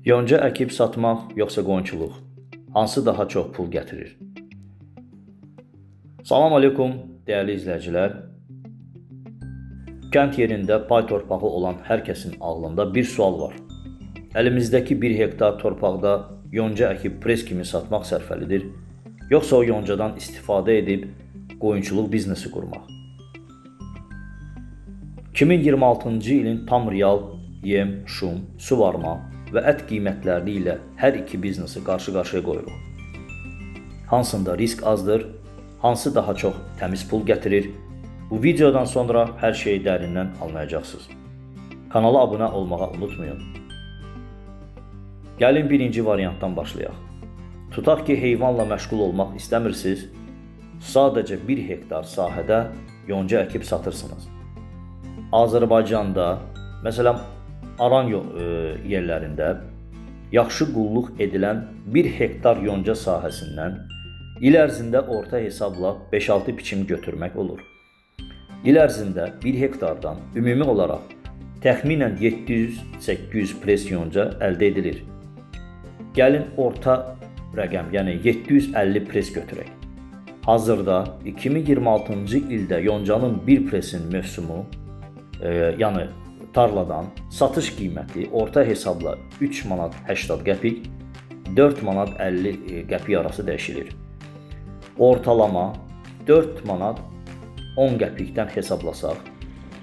Yonca əkib satmaq yoxsa qoyunçuluq? Hansı daha çox pul gətirir? Salam aleykum, dəyərli izləyicilər. Kənd yerində pay torpağı olan hər kəsin ağlında bir sual var. Əlimizdəki 1 hektar torpaqda yonca əkib pres kimi satmaq sərfəlidir, yoxsa o yoncadan istifadə edib qoyunçuluq biznesi qurmaq? 2026-cı ilin tam real yem, şum, suvarma və ət qiymətləri ilə hər iki biznesi qarşı-qarşıya qoyuruq. Hansında risk azdır, hansı daha çox təmiz pul gətirir? Bu videodan sonra hər şeyi dərindən anlayacaqsınız. Kanala abunə olmağı unutmayın. Gəlin birinci variantdan başlayaq. Tutaq ki, heyvanla məşğul olmaq istəmirsiniz, sadəcə 1 hektar sahədə yonca əkib satırsınız. Azərbaycanda, məsələn, Aran yerlərində yaxşı qulluq edilən 1 hektar yonca sahəsindən il ərzində orta hesabla 5-6 biçim götürmək olur. İl ərzində 1 hektardan ümumi olaraq təxminən 700-800 pres yonca əldə edilir. Gəlin orta rəqəm, yəni 750 pres götürək. Hazırda 2026-cı ildə yoncanın 1 presin mövsümü, yəni tarladan satış qiyməti orta hesabla 3 manat 80 qəpik, 4 manat 50 qəpik arası dəyişilir. Ortalama 4 manat 10 qəpikdən hesablasaq,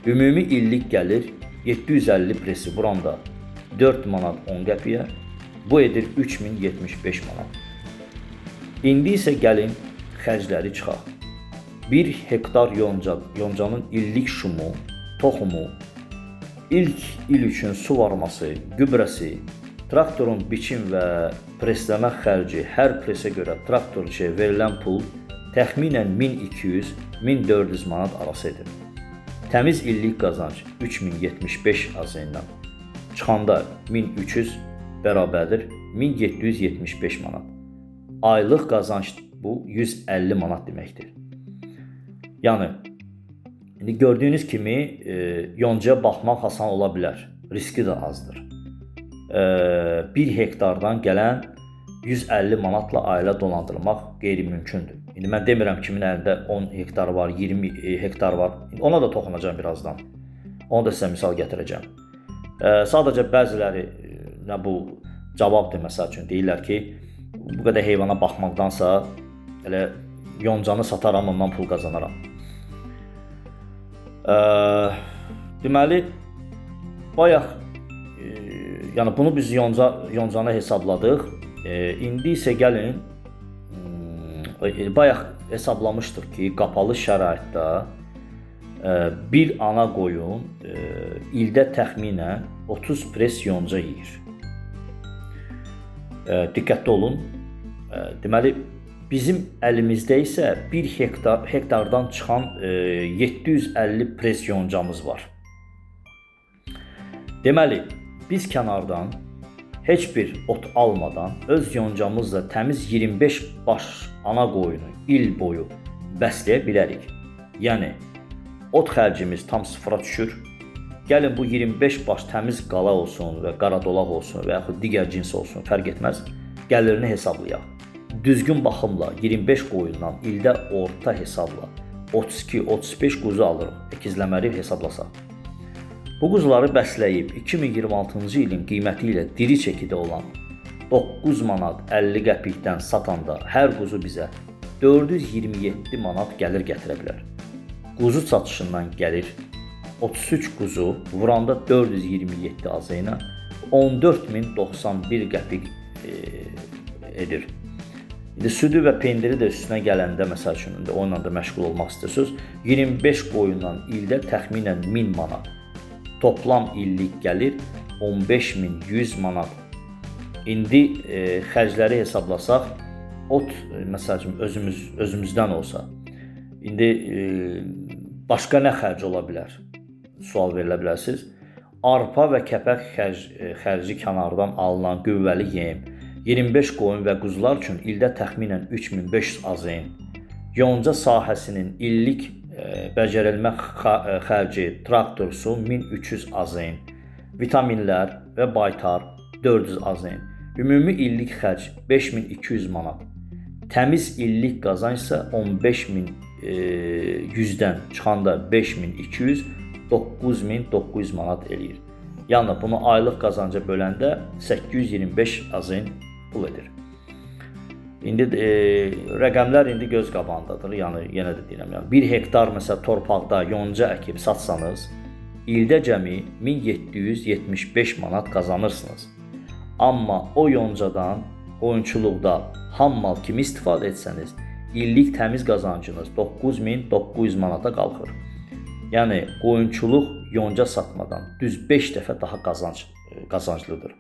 ümumi illik gəlir 750 presi vuranda 4 manat 10 qəpiyə, bu edir 3075 manat. İndi isə gəlin xərcləri çıxaq. 1 hektar yoncanın illik şumu, toxumu, İlk il üçün suvarması, gübrəsi, traktorun biçim və presləmə xərci, hər presə görə traktor üçün verilən pul təxminən 1200-1400 manat arası edir. Təmiz illik qazanc 3075 azından çıxanda 1300 bərabərdir 1775 manat. Aylıq qazanc bu 150 manat deməkdir. Yəni İndi gördüyünüz kimi yoncaya baxmaq asan ola bilər, riski də azdır. 1 hektardan gələn 150 manatla ailə dolandırmaq qeyri-mümkündür. İndi mən demirəm kimin əlində 10 hektar var, 20 hektar var. Ona da toxunacağım birazdan. Onu da sizə misal gətirəcəm. Sadəcə bəziləri bu cavabdır, məsəl üçün deyirlər ki, bu qədər heyvana baxmaqdansa elə yoncanı sataram, ondan pul qazanaram. Deməli, bayaq yəni bunu biz yoncanı hesabladıq. İndi isə gəlin, bayaq hesablamışdıq ki, qapalı şəraitdə bir ana qoyun ildə təxminən 30 pres yonca yeyir. Diqqətli olun. Deməli, bizim əlimizdə isə 1 hektardan çıxan 750 pres yoncamız var. Deməli, biz kənardan heç bir ot almadan öz yoncamızla təmiz 25 baş ana qoyunu il boyu bəsləyə bilərik. Yəni, ot xərcimiz tam sıfıra düşür. Gəlin bu 25 baş təmiz qala olsun və qaradolaq olsun və yaxud digər cins olsun, fərq etməz, gəlirini hesablayaq. Düzgün baxımla 25 qoyundan ildə orta hesabla 32-35 quzu alırıq, əkizləməli hesablasaq. Bu quzuları bəsləyib 2026-cı ilin qiyməti ilə diri çəkidə olan 9 manat 50 qəpikdən satanda hər quzu bizə 427 manat gəlir gətirə bilər. Quzu satışından gəlir 33 quzu vuranda 427 azı ilə 14091 qəpik edir. İndi südü və pendiri də üstünə gələndə, məsəl üçün, onunla da məşğul olmaq istəyirsiniz, 25 qoyundan ildə təxminən 1000 manat, toplam illik gəlir 15100 manat. İndi xərcləri hesablasaq, ot, məsəl üçün, özümüzdən olsa, indi başqa nə xərc ola bilər? Sual verilə bilərsiniz. Arpa və kəpək xərci kənardan alınan qüvvəli yem, 25 qoyun və quzular üçün ildə təxminən 3500 azın, yonca sahəsinin illik becərilmə xərci traktor su 1300 azın, vitaminlər və baytar 400 AZN. Ümumi illik xərc 5200 manat. Təmiz illik qazanc isə 15100-dən çıxanda 5200 9900 manat eləyir. Yəni bunu aylıq qazanca böləndə 825 AZN pul edir. İndi rəqəmlər indi göz qabağındadır. Yəni yenə də deyirəm, yəni 1 hektar məsəl torpaqda yonca əkib satsanız, ildə cəmi 1775 manat qazanırsınız. Amma o yoncadan qoyunçuluqda ham mal kimi istifadə etsəniz, illik təmiz qazancınız 9900 manata qalxır. Yəni qoyunçuluq yonca satmadan düz 5 dəfə daha qazanclıdır.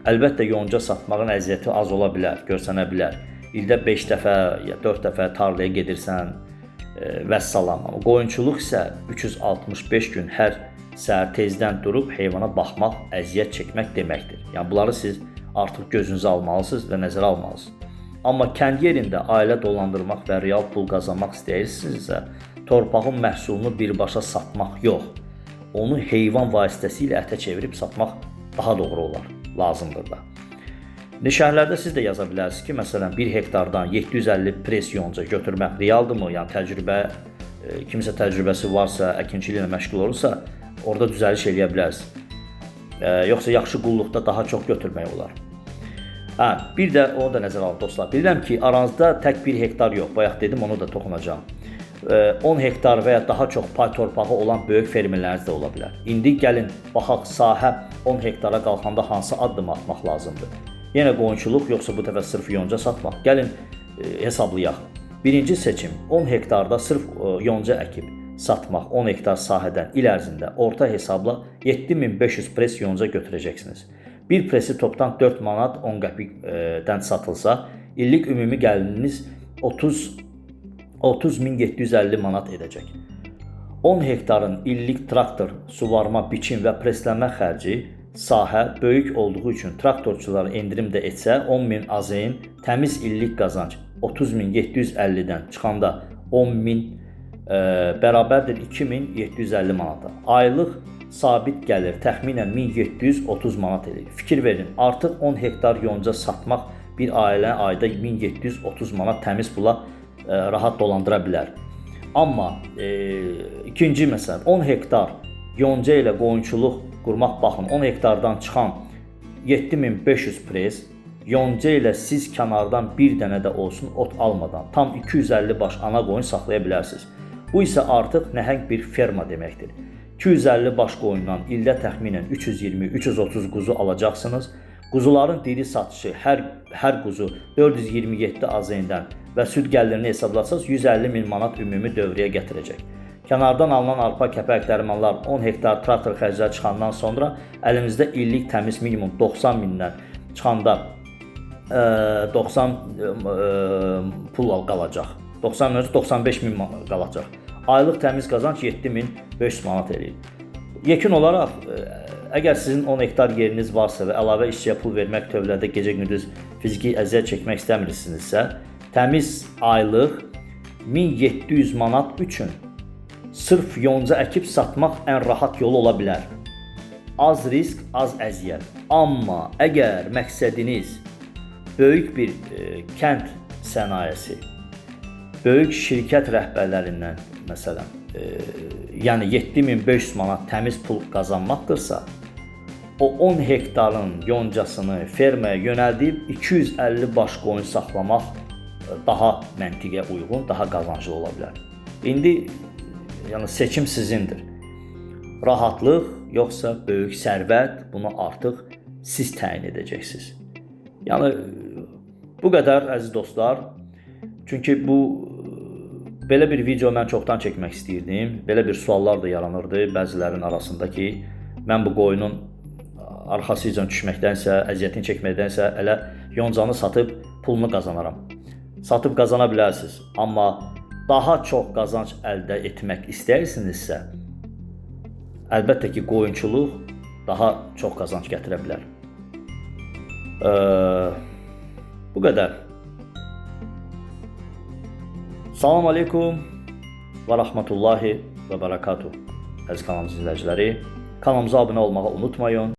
Əlbəttə yonca satmağın əziyyəti az ola bilər, görsənə bilər. İldə 5 dəfə ya 4 dəfə tarlaya gedirsən, vəssalam. Amma qoyunçuluq isə 365 gün hər səhər tezdən durub heyvana baxmaq, əziyyət çəkmək deməkdir. Yəni bunları siz artıq gözünüzə almalısınız və nəzərə almalısınız. Amma kənd yerində ailə dolandırmaq və real pul qazanmaq istəyirsinizsə, torpağın məhsulunu birbaşa satmaq yox, onu heyvan vasitəsilə ətə çevirib satmaq daha doğru olar, lazımdır da. Şəhərlərdə siz də yaza bilərsiniz ki, məsələn 1 hektardan 750 pres yonca götürmək realdırmı? Yəni kimsə təcrübəsi varsa, əkinçiliklə məşğul olursa, orada düzəliş eləyə bilərsiniz. Yoxsa yaxşı qulluqda daha çox götürmək olar. Bir də onu da nəzərə alın dostlar. Bilirəm ki, aranızda tək 1 hektar yox, bayaq dedim, onu da toxunacağım. 10 hektar və ya daha çox pay torpağı olan böyük fermerləriniz də ola bilər. İndi gəlin, baxaq sahə 10 hektara qalxanda hansı addım atmaq lazımdır? Yenə qoyunçuluq, yoxsa bu dəfə sırf yonca satmaq? Gəlin, hesablayaq. Birinci seçim, 10 hektarda sırf yonca əkib satmaq, 10 hektar sahədən il ərzində orta hesabla 7500 pres yonca götürəcəksiniz. Bir presi topdan 4 manat 10 qəpikdən satılsa, illik ümumi gəliriniz 30.750 manat edəcək. 10 hektarın illik traktor, suvarma, biçim və preslənmə xərci sahə böyük olduğu üçün traktorçular endirim də etsə 10.000 AZN, təmiz illik qazanc 30.750-dən çıxanda 10.000 bərabərdir 2750 manata. Aylıq sabit gəlir təxminən 1730 manat edir. Fikir verin, artıq 10 hektar yonca satmaq bir ailə ayda 1730 manat təmiz pula rahat dolandıra bilər. Amma ikinci məsələ 10 hektar yonca ilə qoyunçuluq qurmaq baxın, 10 hektardan çıxan 7500 pres yonca ilə siz kənardan bir dənə də olsun ot almadan tam 250 baş ana qoyun saxlaya bilərsiniz. Bu isə artıq nəhəng bir ferma deməkdir. 250 baş qoyundan ildə təxminən 320-330 quzu alacaqsınız. Quzuların diri satışı hər quzu 427 AZN-dən və süd gəlirini hesablasanız 150.000 manat ümumi dövrəyə gətirəcək. Kənardan alınan arpa, kəpək, dərmanlar 10 hektar traktor xərcləri çıxandan sonra əlimizdə illik təmiz minimum 90.000-dən çıxanda 90 pul qalacaq. 95.000 manat qalacaq. Aylıq təmiz qazanc 7500 manat eləyir. Yekun olaraq, əgər sizin 10 hektar yeriniz varsa və əlavə işçiyə pul vermək tövlədə gecə-gündüz fiziki əziyyət çəkmək istəmirsinizsə, təmiz aylıq 1700 manat üçün sırf yonca əkib satmaq ən rahat yolu ola bilər. Az risk, az əziyyət. Amma əgər məqsədiniz böyük bir kənd sənayesi, böyük şirkət rəhbərlərindən məsələn, yəni 7500 manat təmiz pul qazanmaqdırsa, o 10 hektarın yoncasını fermaya yönəldib 250 baş qoyun saxlamaq daha məntiqə uyğun, daha qazanclı ola bilər. İndi yəni seçim sizindir. Rahatlıq yoxsa böyük sərvət, bunu artıq siz təyin edəcəksiniz. Yəni bu qədər əziz dostlar. Çünki belə bir video mən çoxdan çəkmək istəyirdim. Belə bir suallar da yaranırdı bəzilərin arasında ki, mən bu qoyunun arxasıca düşməkdənsə, əziyyətini çəkməkdənsə elə yoncanı satıb pulunu qazanaram. Satıb qazana bilərsiniz. Amma daha çox qazanc əldə etmək istəyirsinizsə, əlbəttə ki, qoyunçuluq daha çox qazanc gətirə bilər. Bu qədər. Salam aleykum və rəhmətullahi və bərəkatuhu. Əziz kanalımız izləyiciləri, kanalımıza abunə olmağı unutmayın.